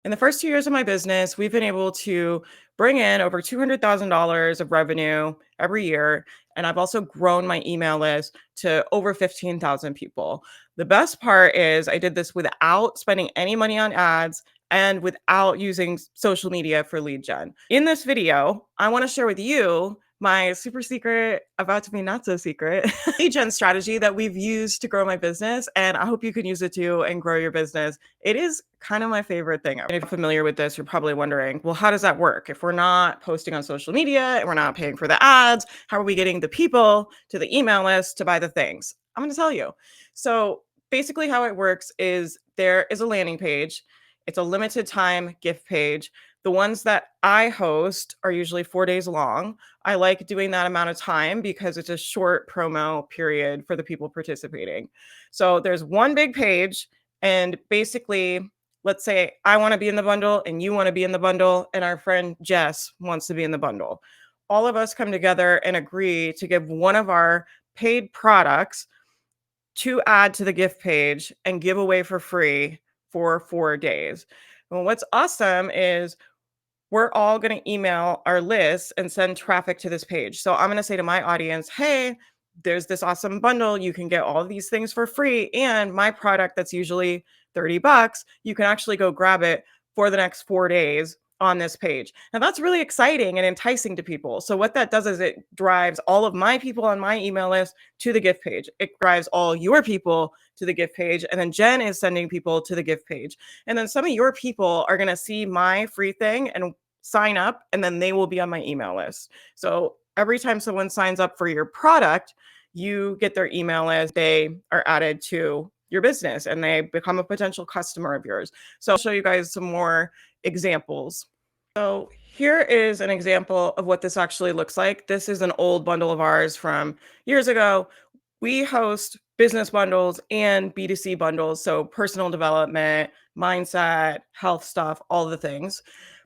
In the first 2 years of my business, we've been able to bring in over $200,000 of revenue every year, and I've also grown my email list to over 15,000 people. The best part is I did this without spending any money on ads and without using social media for lead gen. In this video, I wanna share with you my super secret, about to be not so secret, lead gen strategy that we've used to grow my business, and I hope you can use it too and grow your business. It is kind of my favorite thing. And if you're familiar with this, you're probably wondering, well, how does that work? If we're not posting on social media and we're not paying for the ads, how are we getting the people to the email list to buy the things? I'm going to tell you. So basically, how it works is there is a landing page, it's a limited time gift page. The ones that I host are usually 4 days long. I like doing that amount of time because it's a short promo period for the people participating. So there's one big page, and basically, let's say I want to be in the bundle and you want to be in the bundle, and our friend Jess wants to be in the bundle. All of us come together and agree to give one of our paid products to add to the gift page and give away for free for 4 days. And what's awesome is we're all going to email our list and send traffic to this page. So I'm going to say to my audience, hey, there's this awesome bundle. You can get all of these things for free. And my product that's usually 30 bucks, you can actually go grab it for the next 4 days on this page. And that's really exciting and enticing to people. So what that does is it drives all of my people on my email list to the gift page. It drives all your people to the gift page. And then Jen is sending people to the gift page. And then some of your people are going to see my free thing and sign up, and then they will be on my email list. So every time someone signs up for your product, you get their email list, they are added to your business and they become a potential customer of yours. So I'll show you guys some more examples. So here is an example of what this actually looks like. This is an old bundle of ours from years ago. We host business bundles and B2C bundles, so personal development, mindset, health stuff, all the things.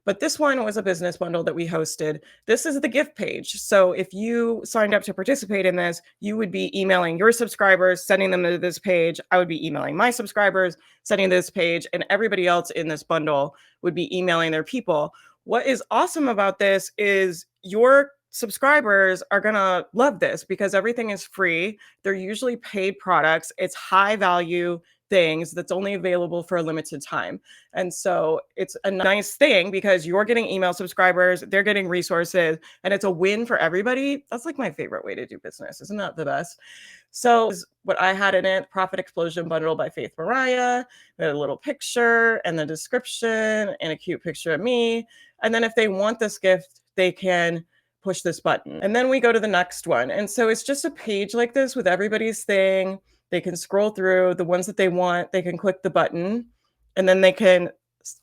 But this one was a business bundle that we hosted. This is the gift page. So if you signed up to participate in this, you would be emailing your subscribers, sending them to this page. I would be emailing my subscribers, sending this page, and everybody else in this bundle would be emailing their people. What is awesome about this is your subscribers are going to love this because everything is free. They're usually paid products. It's high value things that's only available for a limited time. And so it's a nice thing because you're getting email subscribers, they're getting resources, and it's a win for everybody. That's like my favorite way to do business. Isn't that the best? So what I had in it, Profit Explosion Bundle by Faith Mariah, a little picture and the description and a cute picture of me. And then if they want this gift, they can push this button. And then we go to the next one. And so it's just a page like this with everybody's thing. They can scroll through the ones that they want. They can click the button and then they can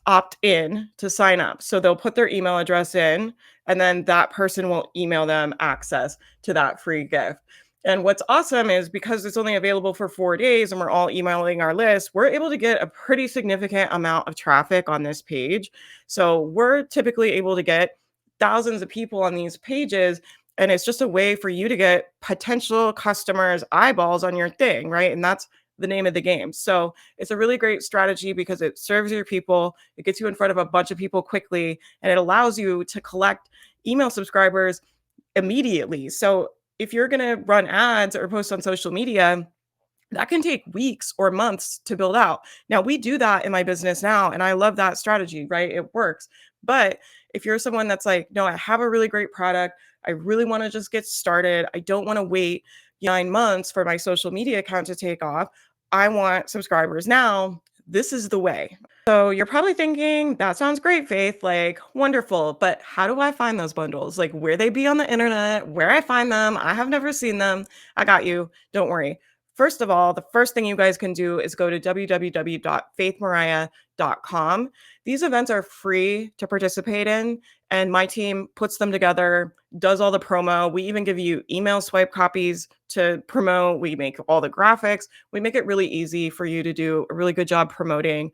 opt in to sign up. So they'll put their email address in and then that person will email them access to that free gift. And what's awesome is because it's only available for 4 days and we're all emailing our list, we're able to get a pretty significant amount of traffic on this page. So we're typically able to get thousands of people on these pages. And it's just a way for you to get potential customers' eyeballs on your thing, right? And that's the name of the game. So it's a really great strategy because it serves your people, it gets you in front of a bunch of people quickly, and it allows you to collect email subscribers immediately. So if you're going to run ads or post on social media, that can take weeks or months to build out. Now, we do that in my business now, and I love that strategy, right? It works. But if you're someone that's like, no, I have a really great product, I really want to just get started, I don't want to wait 9 months for my social media account to take off, I want subscribers now, this is the way. So you're probably thinking, that sounds great, Faith, like wonderful, but how do I find those bundles? Like where they be on the internet, where I find them? I have never seen them. I got you. Don't worry. First of all, the first thing you guys can do is go to www.faithmariah.com. These events are free to participate in, and my team puts them together, does all the promo. We even give you email swipe copies to promote. We make all the graphics. We make it really easy for you to do a really good job promoting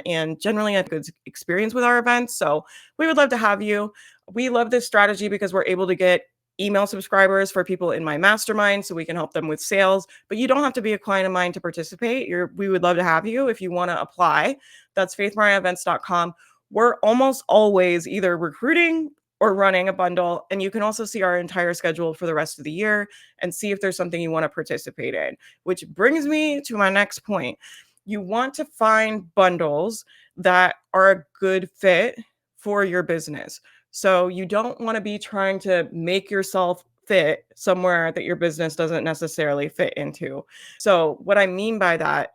and generally a good experience with our events. So we would love to have you. We love this strategy because we're able to get email subscribers for people in my mastermind so we can help them with sales, but you don't have to be a client of mine to participate. We would love to have you if you want to apply. That's faithmariahevents.com. we're almost always either recruiting or running a bundle. And you can also see our entire schedule for the rest of the year and see if there's something you want to participate in, which brings me to my next point. You want to find bundles that are a good fit for your business. So you don't want to be trying to make yourself fit somewhere that your business doesn't necessarily fit into. So, what I mean by that,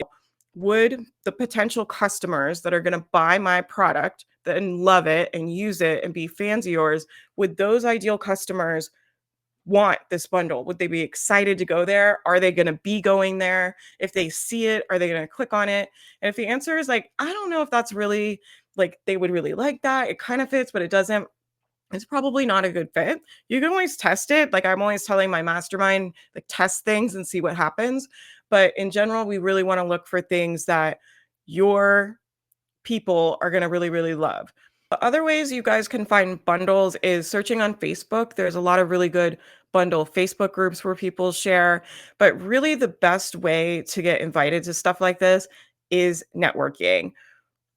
would the potential customers that are going to buy my product and love it and use it and be fans of yours, would those ideal customers want this bundle? Would they be excited to go there? Are they going to be going there? If they see it, are they going to click on it? And if the answer is like, I don't know if that's really like they would really like that, it kind of fits, but it doesn't, it's probably not a good fit. You can always test it. Like I'm always telling my mastermind, like test things and see what happens. But in general, we really want to look for things that your people are going to really, really love. The other ways you guys can find bundles is searching on Facebook. There's a lot of really good bundle Facebook groups where people share. But really, the best way to get invited to stuff like this is networking.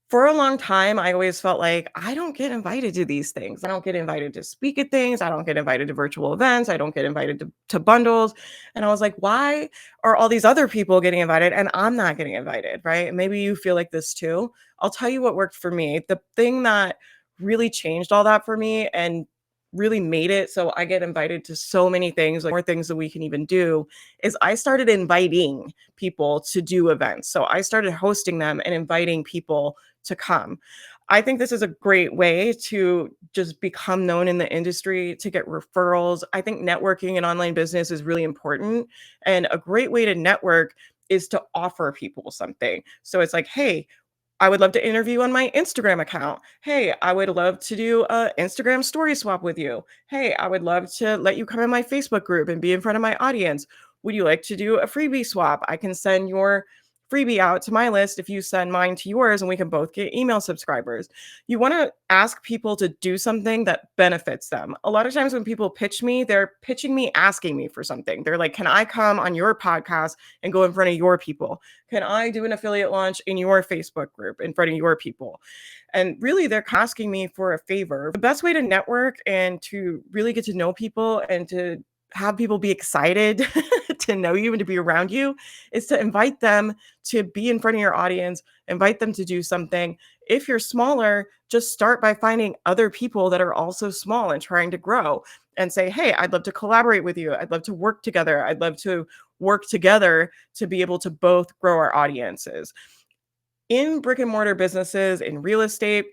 For a long time, I always felt like I don't get invited to these things. I don't get invited to speak at things. I don't get invited to virtual events. I don't get invited to bundles. And I was like, why are all these other people getting invited and I'm not getting invited? Right. Maybe you feel like this too. I'll tell you what worked for me. The thing that really changed all that for me and really made it so I get invited to so many things, like more things that we can even do, is I started inviting people to do events. So I started hosting them and inviting people to come. I think this is a great way to just become known in the industry, to get referrals. I think networking in online business is really important. And a great way to network is to offer people something. So it's like, hey, I would love to interview on my Instagram account. Hey, I would love to do a Instagram story swap with you. Hey, I would love to let you come in my Facebook group and be in front of my audience. Would you like to do a freebie swap? I can send your freebie out to my list if you send mine to yours and we can both get email subscribers. You want to ask people to do something that benefits them. A lot of times when people pitch me, they're pitching me asking me for something. They're like, "Can I come on your podcast and go in front of your people? Can I do an affiliate launch in your Facebook group in front of your people?" And really, they're asking me for a favor. The best way to network and to really get to know people and to have people be excited to know you and to be around you is to invite them to be in front of your audience, invite them to do something. If you're smaller, just start by finding other people that are also small and trying to grow and say, "Hey, I'd love to collaborate with you. I'd love to work together. I'd love to work together to be able to both grow our audiences." In brick and mortar businesses, in real estate,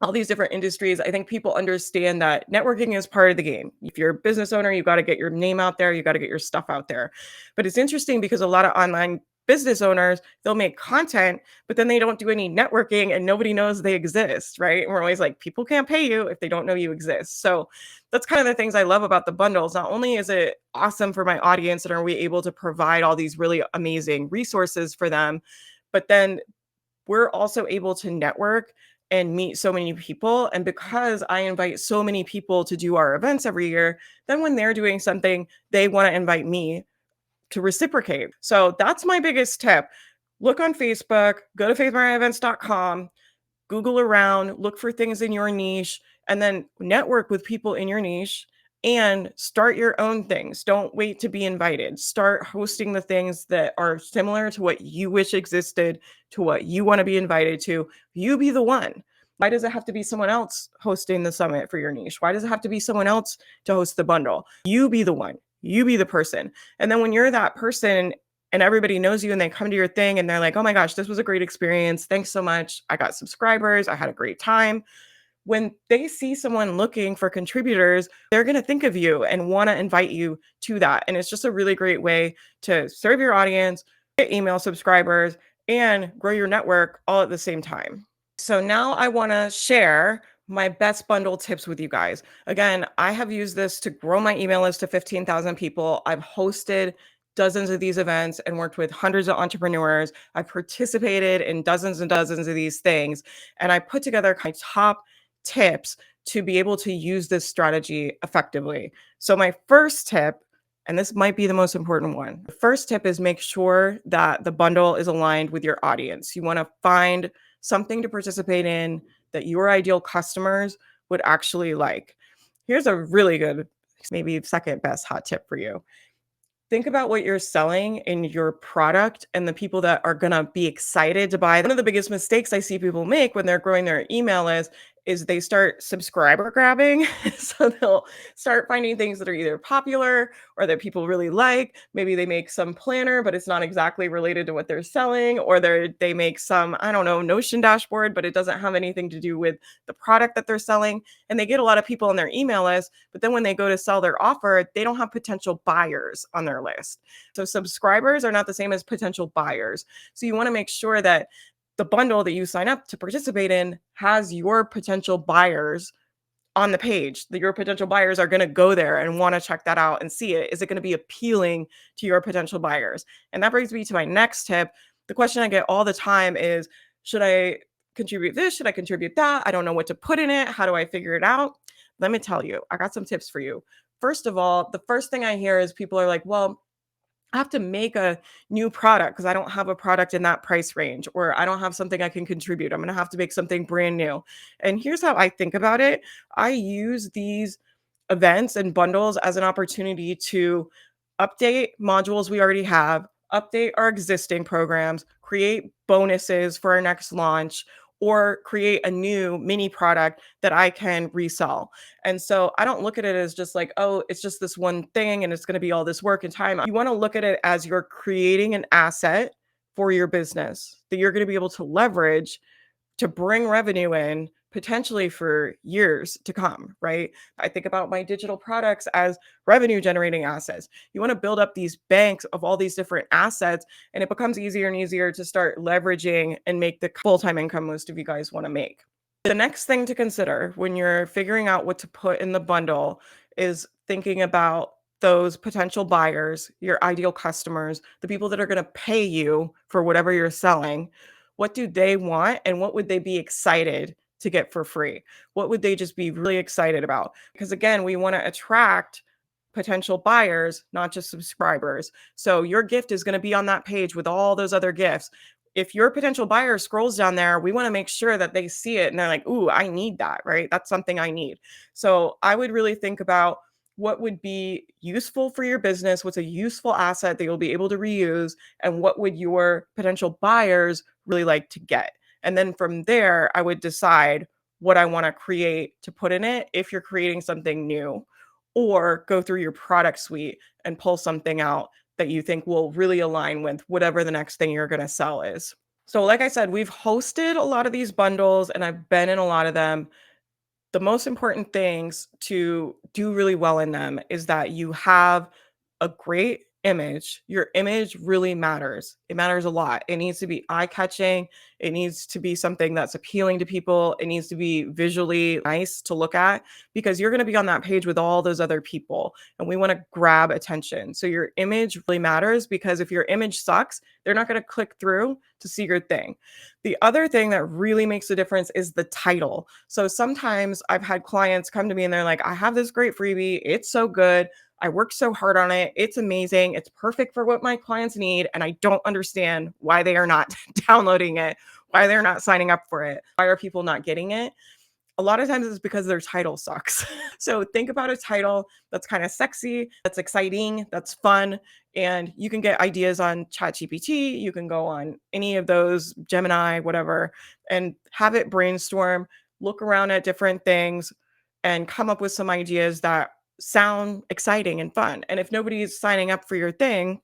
all these different industries, I think people understand that networking is part of the game. If you're a business owner, you got to get your name out there, you got to get your stuff out there. But it's interesting because a lot of online business owners, they'll make content, but then they don't do any networking and nobody knows they exist, right? And we're always like, people can't pay you if they don't know you exist. So that's kind of the things I love about the bundles. Not only is it awesome for my audience and are we able to provide all these really amazing resources for them, but then we're also able to network and meet so many people. And because I invite so many people to do our events every year, then when they're doing something, they want to invite me to reciprocate. So that's my biggest tip. Look on Facebook, go to faithmariaevents.com, Google around, look for things in your niche, and then network with people in your niche and start your own things. Don't wait to be invited. Start hosting the things that are similar to what you wish existed, to what you want to be invited to. You be the one. Why does it have to be someone else hosting the summit for your niche? Why does it have to be someone else to host the bundle? You be the one. You be the person. And then when you're that person and everybody knows you and they come to your thing and they're like, "Oh my gosh, this was a great experience. Thanks so much. I got subscribers. I had a great time." When they see someone looking for contributors, they're going to think of you and want to invite you to that. And it's just a really great way to serve your audience, get email subscribers, and grow your network all at the same time. So now I want to share my best bundle tips with you guys. Again, I have used this to grow my email list to 15,000 people. I've hosted dozens of these events and worked with hundreds of entrepreneurs. I've participated in dozens and dozens of these things. And I put together my top tips to be able to use this strategy effectively. So, my first tip, and this might be the most important one, the first tip is make sure that the bundle is aligned with your audience. You want to find something to participate in that your ideal customers would actually like. Here's a really good, maybe second best hot tip for you. Think about what you're selling in your product and the people that are gonna be excited to buy. One of the biggest mistakes I see people make when they're growing their email list is they start subscriber grabbing. So they'll start finding things that are either popular or that people really like. Maybe they make some planner, but it's not exactly related to what they're selling, or they make some, I don't know, Notion dashboard, but it doesn't have anything to do with the product that they're selling. And they get a lot of people on their email list, but then when they go to sell their offer, they don't have potential buyers on their list. So subscribers are not the same as potential buyers. So you want to make sure that the bundle that you sign up to participate in has your potential buyers on the page, that your potential buyers are going to go there and want to check that out and see it. Is it going to be appealing to your potential buyers? And that brings me to my next tip. The question I get all the time is, should I contribute this? Should I contribute that? I don't know what to put in it. How do I figure it out? Let me tell you, I got some tips for you. First of all, the first thing I hear is people are like, well, I have to make a new product because I don't have a product in that price range, or I don't have something I can contribute. I'm going to have to make something brand new. And here's how I think about it. I use these events and bundles as an opportunity to update modules we already have, update our existing programs, create bonuses for our next launch, or create a new mini product that I can resell. And so I don't look at it as just like, oh, it's just this one thing and it's going to be all this work and time. You want to look at it as you're creating an asset for your business that you're going to be able to leverage to bring revenue in potentially for years to come, right? I think about my digital products as revenue generating assets. You want to build up these banks of all these different assets, and it becomes easier and easier to start leveraging and make the full-time income most of you guys want to make. The next thing to consider when you're figuring out what to put in the bundle is thinking about those potential buyers, your ideal customers, the people that are going to pay you for whatever you're selling. What do they want and what would they be excited to get for free? What would they just be really excited about? Because again, we want to attract potential buyers, not just subscribers. So your gift is going to be on that page with all those other gifts. If your potential buyer scrolls down there, we want to make sure that they see it and they're like, "Ooh, I need that," right? That's something I need. So I would really think about what would be useful for your business, what's a useful asset that you'll be able to reuse, and what would your potential buyers really like to get. And then from there, I would decide what I want to create to put in it if you're creating something new, or go through your product suite and pull something out that you think will really align with whatever the next thing you're going to sell is. So, like I said, we've hosted a lot of these bundles and I've been in a lot of them. The most important things to do really well in them is that you have a great image. Your image really matters. It matters a lot. It needs to be eye-catching. It needs to be something that's appealing to people. It needs to be visually nice to look at because you're going to be on that page with all those other people and we want to grab attention. So your image really matters because if your image sucks, they're not going to click through to see your thing. The other thing that really makes a difference is the title. So sometimes I've had clients come to me and they're like, I have this great freebie. It's so good. I worked so hard on it. It's amazing. It's perfect for what my clients need. And I don't understand why they are not downloading it, why they're not signing up for it. Why are people not getting it? A lot of times it's because their title sucks. So think about a title that's kind of sexy, that's exciting, that's fun, and you can get ideas on ChatGPT. You can go on any of those, Gemini, whatever, and have it brainstorm, look around at different things, and come up with some ideas that sound exciting and fun. And if nobody's signing up for your thing,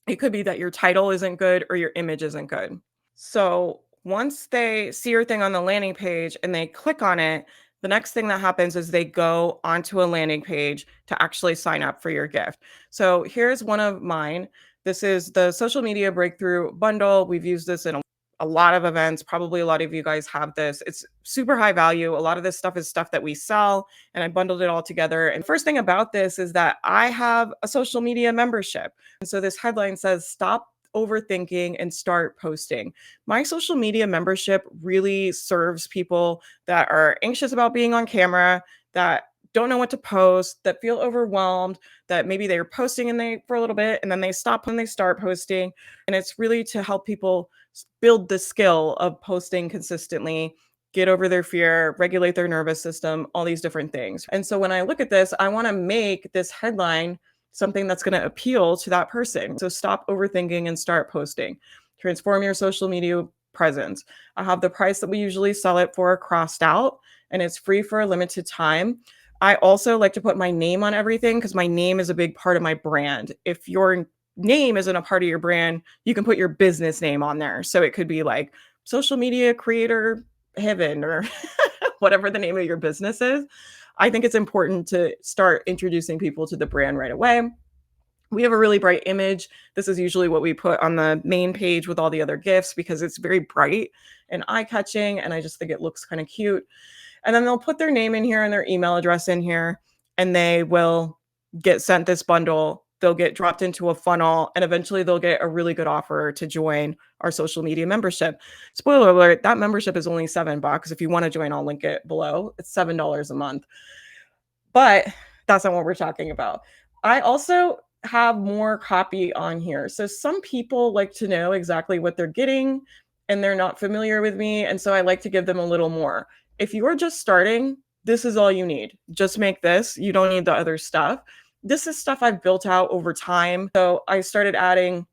it could be that your title isn't good or your image isn't good. So once they see your thing on the landing page and they click on it, the next thing that happens is they go onto a landing page to actually sign up for your gift. So here's one of mine. This is the social media breakthrough bundle. We've used this in a lot of events. Probably a lot of you guys have this. It's super high value. A lot of this stuff is stuff that we sell, and I bundled it all together. And first thing about this is that I have a social media membership. And so this headline says, "Stop overthinking and start posting." My social media membership really serves people that are anxious about being on camera, that don't know what to post, that feel overwhelmed, that maybe they're posting and they for a little bit and then they stop when they start posting. And it's really to help people build the skill of posting consistently, get over their fear, regulate their nervous system, all these different things. And so when I look at this, I want to make this headline something that's going to appeal to that person. So stop overthinking and start posting. Transform your social media presence. I have the price that we usually sell it for crossed out, and it's free for a limited time. I also like to put my name on everything because my name is a big part of my brand. If your name isn't a part of your brand, you can put your business name on there. So it could be like social media creator heaven or whatever the name of your business is. I think it's important to start introducing people to the brand right away. We have a really bright image. This is usually what we put on the main page with all the other gifts because it's very bright and eye-catching, and I just think it looks kind of cute. And then they'll put their name in here and their email address in here, and they will get sent this bundle. They'll get dropped into a funnel, and eventually they'll get a really good offer to join our social media membership. Spoiler alert, that membership is only $7. If you want to join, I'll link it below. It's $7 a month. But that's not what we're talking about. I also have more copy on here. So some people like to know exactly what they're getting and they're not familiar with me. And so I like to give them a little more. If you're just starting, this is all you need. Just make this. You don't need the other stuff. This is stuff I've built out over time. So I started adding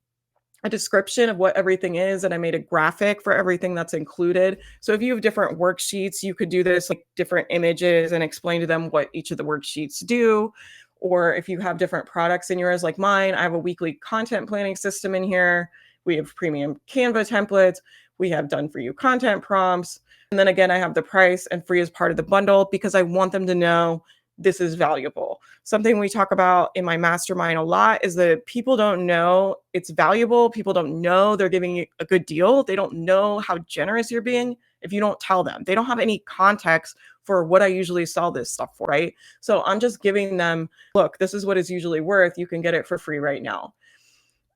a description of what everything is, and I made a graphic for everything that's included. So if you have different worksheets, you could do this like different images and explain to them what each of the worksheets do. Or if you have different products in yours, like mine, I have a weekly content planning system in here. We have premium Canva templates. We have done for you content prompts. And then again, I have the price and free as part of the bundle because I want them to know this is valuable. Something we talk about in my mastermind a lot is that people don't know it's valuable. People don't know they're giving you a good deal. They don't know how generous you're being if you don't tell them. They don't have any context for what I usually sell this stuff for, right? So I'm just giving them, look, this is what it's usually worth. You can get it for free right now.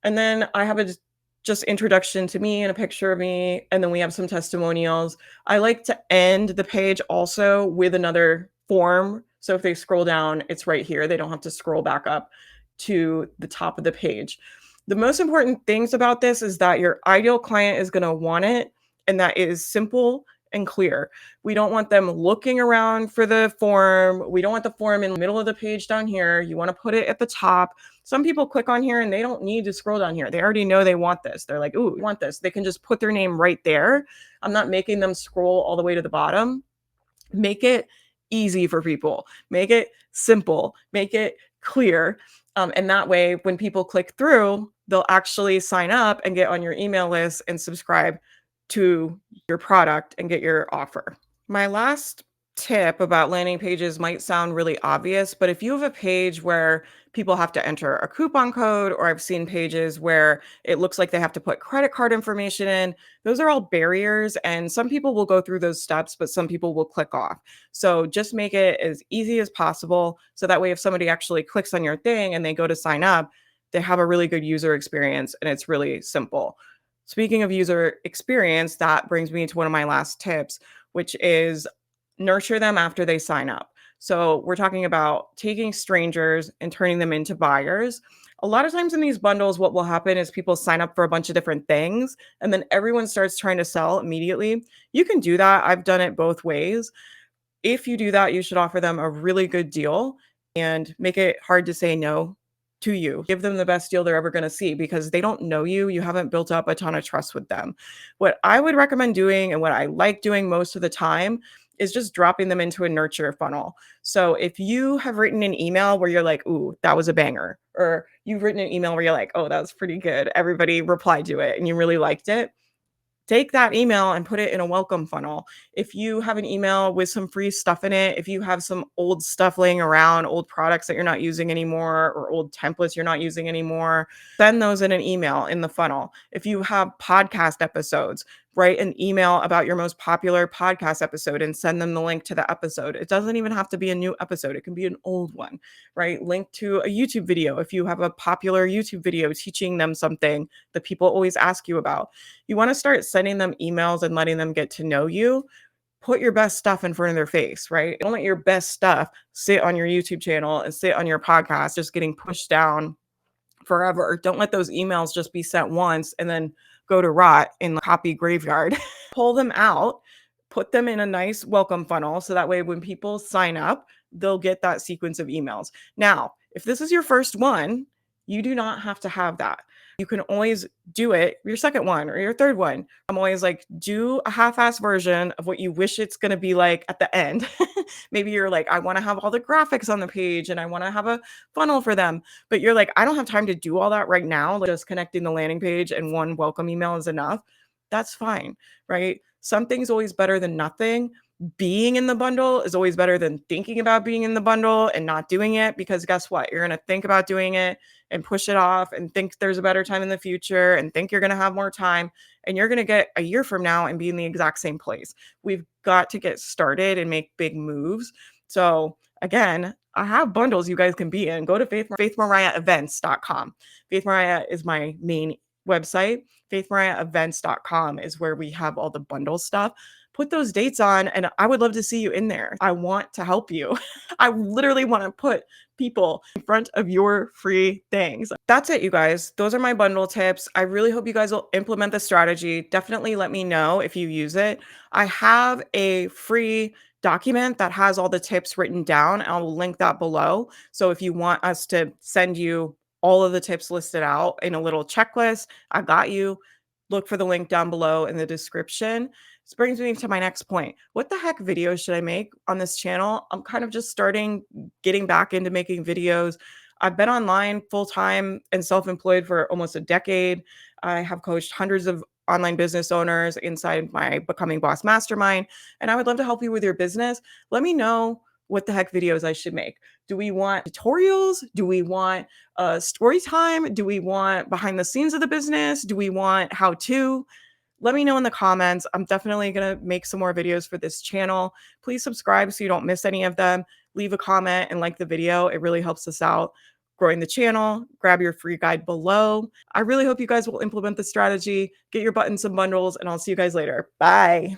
And then I have a just introduction to me and a picture of me. And then we have some testimonials. I like to end the page also with another form. So if they scroll down, it's right here. They don't have to scroll back up to the top of the page. The most important things about this is that your ideal client is going to want it, and that it is simple and clear. We don't want them looking around for the form. We don't want the form in the middle of the page down here. You want to put it at the top. Some people click on here and they don't need to scroll down here. They already know they want this. They're like, ooh, we want this. They can just put their name right there. I'm not making them scroll all the way to the bottom. Make it easy for people. Make it simple. Make it clear. And that way, when people click through, they'll actually sign up and get on your email list and subscribe to your product and get your offer. My last tip about landing pages might sound really obvious, but if you have a page where people have to enter a coupon code, or I've seen pages where it looks like they have to put credit card information in, those are all barriers. And some people will go through those steps, but some people will click off. So just make it as easy as possible. So that way, if somebody actually clicks on your thing and they go to sign up, they have a really good user experience and it's really simple. Speaking of user experience, that brings me to one of my last tips, which is nurture them after they sign up. So we're talking about taking strangers and turning them into buyers. A lot of times in these bundles, what will happen is people sign up for a bunch of different things, and then everyone starts trying to sell immediately. You can do that. I've done it both ways. If you do that, you should offer them a really good deal and make it hard to say no to you. Give them the best deal they're ever going to see because they don't know you. You haven't built up a ton of trust with them. What I would recommend doing and what I like doing most of the time is just dropping them into a nurture funnel. So if you have written an email where you're like, ooh, that was a banger, or you've written an email where you're like, oh, that was pretty good. Everybody replied to it and you really liked it. Take that email and put it in a welcome funnel. If you have an email with some free stuff in it, if you have some old stuff laying around, old products that you're not using anymore, or old templates you're not using anymore, send those in an email in the funnel. If you have podcast episodes, write an email about your most popular podcast episode and send them the link to the episode. It doesn't even have to be a new episode. It can be an old one, right? Link to a YouTube video. If you have a popular YouTube video teaching them something that people always ask you about, you want to start sending them emails and letting them get to know you. Put your best stuff in front of their face, right? Don't let your best stuff sit on your YouTube channel and sit on your podcast, just getting pushed down forever. Don't let those emails just be sent once and then go to rot in the copy graveyard. Pull them out, put them in a nice welcome funnel so that way when people sign up, they'll get that sequence of emails. Now, if this is your first one, you do not have to have that. You can always do it your second one or your third one. I'm always like, do a half-ass version of what you wish it's going to be like at the end. Maybe you're like, I want to have all the graphics on the page and I want to have a funnel for them. But you're like, I don't have time to do all that right now. Like, just connecting the landing page and one welcome email is enough. That's fine, right? Something's always better than nothing. Being in the bundle is always better than thinking about being in the bundle and not doing it, because guess what? You're going to think about doing it and push it off and think there's a better time in the future and think you're going to have more time. And you're going to get a year from now and be in the exact same place. We've got to get started and make big moves. So, again, I have bundles you guys can be in. Go to faithmariahevents.com. Faith Mariah is my main website. faithmariahevents.com is where we have all the bundle stuff. Put those dates on, and I would love to see you in there. I want to help you. I literally want to put people in front of your free things. That's it, you guys. Those are my bundle tips. I really hope you guys will implement the strategy. Definitely let me know if you use it. I have a free document that has all the tips written down. I'll link that below. So if you want us to send you all of the tips listed out in a little checklist, I got you. Look for the link down below in the description. This brings me to my next point. What the heck videos should I make on this channel? I'm kind of just getting back into making videos. I've been online full time and self employed for almost a decade. I have coached hundreds of online business owners inside my Becoming Boss Mastermind, and I would love to help you with your business. Let me know what the heck videos I should make. Do we want tutorials? Do we want story time? Do we want behind the scenes of the business? Do we want how to? Let me know in the comments. I'm definitely going to make some more videos for this channel. Please subscribe so you don't miss any of them. Leave a comment and like the video. It really helps us out growing the channel. Grab your free guide below. I really hope you guys will implement the strategy, get your buttons and bundles, and I'll see you guys later. Bye.